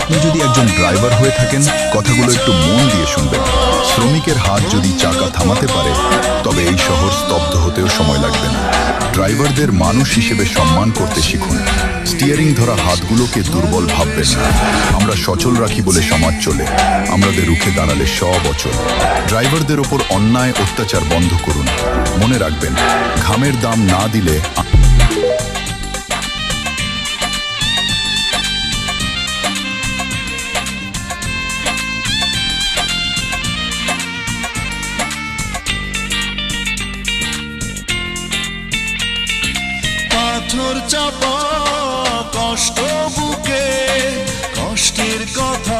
আপনি যদি একজন ড্রাইভার হয়ে থাকেন, কথাগুলো একটু মন দিয়ে শুনবেন। শ্রমিকের হাত যদি চাকা থামাতে পারে, তবে এই শহর স্তব্ধ হতেও সময় লাগবে না। ড্রাইভারদের মানুষ হিসেবে সম্মান করতে শিখুন। স্টিয়ারিং ধরা হাতগুলোকে দুর্বল ভাববেন না। আমরা সচল রাখি বলে সমাজ চলে, আমাদের রুখে দাঁড়ালে সব অচল। ড্রাইভারদের ওপর অন্যায় অত্যাচার বন্ধ করুন। মনে রাখবেন, ঘামের দাম না দিলে পাথর চাপা কষ্ট বুকে, কষ্টের কথা